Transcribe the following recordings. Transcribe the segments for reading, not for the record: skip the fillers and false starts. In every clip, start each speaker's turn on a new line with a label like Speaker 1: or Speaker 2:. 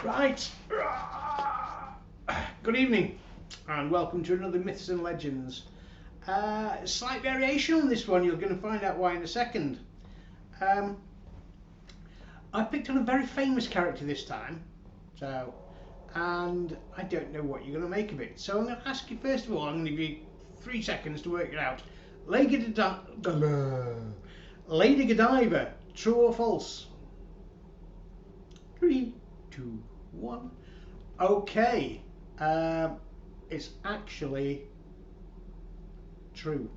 Speaker 1: Right, good evening and welcome to another Myths and Legends. Slight variation on this one, you're going to find out why in a second. I picked on a very famous character this time, and I don't know what you're going to make of it. So I'm going to ask you first of all, I'm going to give you 3 seconds to work it out. Lady Godiva, true or false? 3, 2, 1. Okay, it's actually true.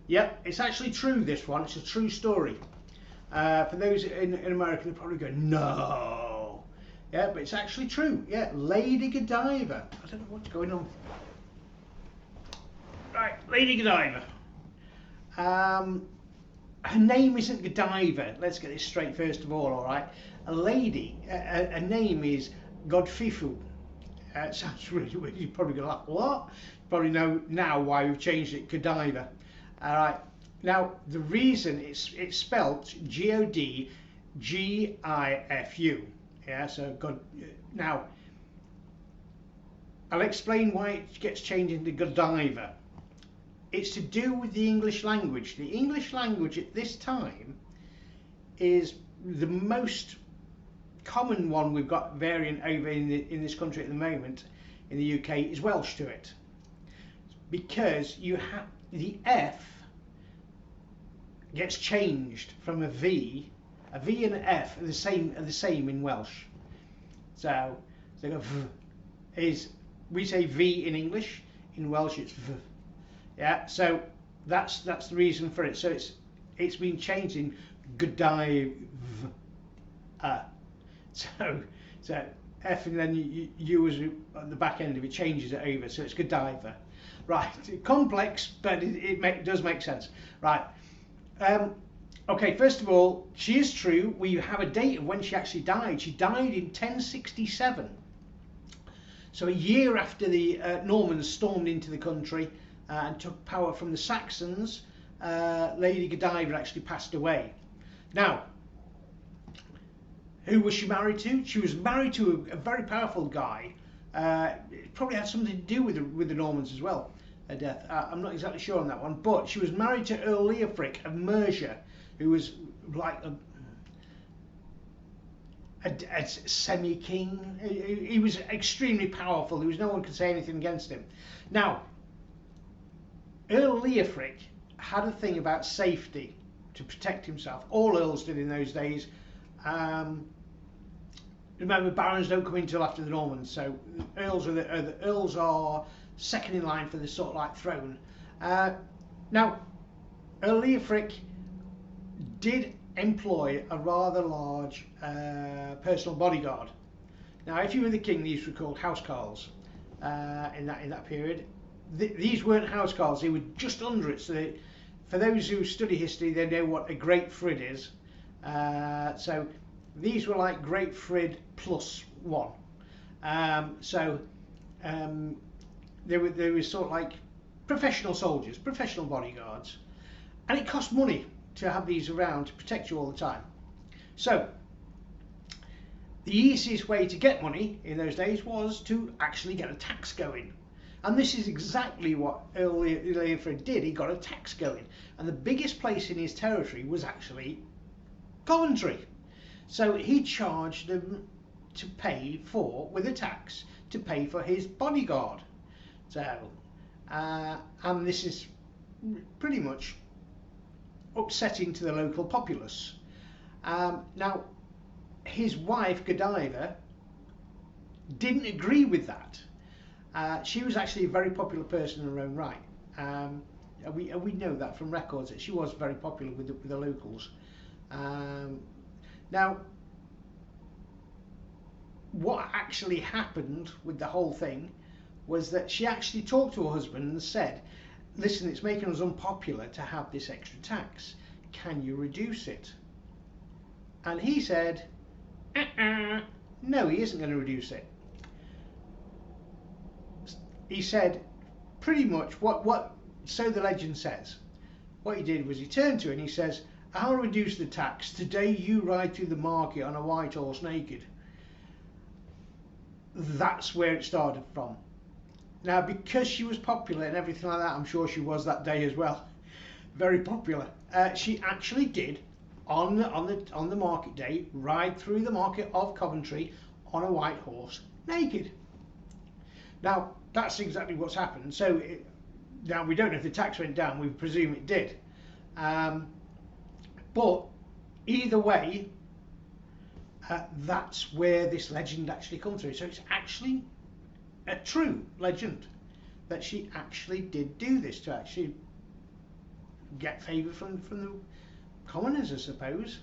Speaker 1: Yep, it's actually true, this one. It's a true story. For those in America, they're probably going, no. Yeah, but it's actually true. Yeah, Lady Godiva. I don't know what's going on. Right, Lady Godiva. Her name isn't Godiva. Let's get this straight first of all right? A lady, a name is Godiva. It sounds really weird. You're probably going to laugh. What? You probably know now why we've changed it, Godiva. All right. Now, the reason it's spelt Godigifu. Yeah, so God. Now, I'll explain why it gets changed into Godiva. It's to do with the English language. The English language at this time is the most common one we've got variant over in this country at the moment, in the UK, is Welsh to it. Because you have the F gets changed from a V and an F are the same in Welsh. So V is, we say V in English, in Welsh it's V. Yeah, so that's the reason for it. So it's been changed in Godiva. So F and then U is at the back end of it, changes it over, so it's Godiva. Right, complex, but it does make sense. Right. Okay, first of all, she is true. We have a date of when she actually died. She died in 1067. So a year after the Normans stormed into the country and took power from the Saxons, Lady Godiva actually passed away. Now, who was she married to? She was married to a very powerful guy. It probably had something to do with the Normans as well, her death. I'm not exactly sure on that one, but she was married to Earl Leofric of Mercia, who was like a semi-king. He was extremely powerful. There was no one could say anything against him. Now, Earl Leofric had a thing about safety to protect himself. All earls did in those days. Remember, barons don't come in until after the Normans, so earls are second in line for this sort of like throne. Now, Earl Leofric did employ a rather large personal bodyguard. Now, if you were the king, these were called housecarls in that period. These weren't housecarls; they were just under it. So, for those who study history, they know what a great frid is. So these were like great frid plus 1. They were sort of like professional soldiers, professional bodyguards, and it cost money to have these around to protect you all the time. So the easiest way to get money in those days was to actually get a tax going. And this is exactly what Earl Leofric did. He got a tax going. And the biggest place in his territory was actually Coventry. So he charged them to pay for, with a tax, to pay for his bodyguard. So, and this is pretty much upsetting to the local populace. Now, his wife, Godiva, didn't agree with that. She was actually a very popular person in her own right. We know that from records that she was very popular with the locals. Now, what actually happened with the whole thing was that she actually talked to her husband and said, listen, it's making us unpopular to have this extra tax. Can you reduce it? And he said, no, he isn't going to reduce it. He said pretty much what so the legend says. What he did was he turned to her and he says, I'll reduce the tax. Today you ride through the market on a white horse naked. that's where it started from. Now, because she was popular and everything like that, I'm sure she was that day as well, very popular. She actually did on the market day ride through the market of Coventry on a white horse naked. Now that's exactly what's happened. So now we don't know if the tax went down. We presume it did, but either way, that's where this legend actually comes through. So it's actually a true legend that she actually did do this to actually get favour from the commoners, I suppose.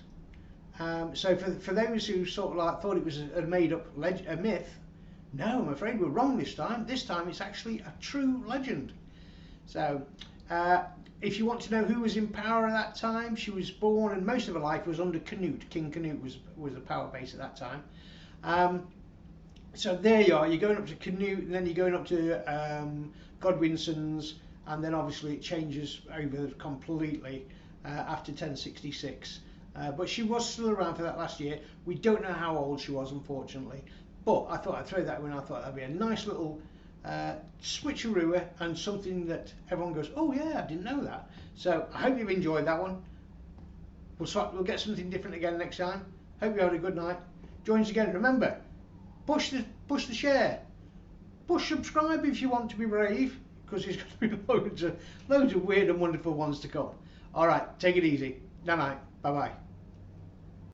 Speaker 1: So for those who sort of like thought it was a made up a myth, no, I'm afraid we're wrong this time. This time it's actually a true legend. So if you want to know who was in power at that time, she was born and most of her life was under Canute. King Canute was the power base at that time. So there you are, you're going up to Canute and then you're going up to Godwinson's, and then obviously it changes over completely after 1066. But she was still around for that last year. We don't know how old she was, unfortunately. But I thought I'd throw that in. I thought that'd be a nice little switcheroo and something that everyone goes, oh yeah, I didn't know that. So I hope you've enjoyed that one. We'll get something different again next time. Hope you had a good night. Join us again. Remember, push the share. Push subscribe if you want to be brave, because there's going to be loads of weird and wonderful ones to come. All right, take it easy. Night night. Bye bye.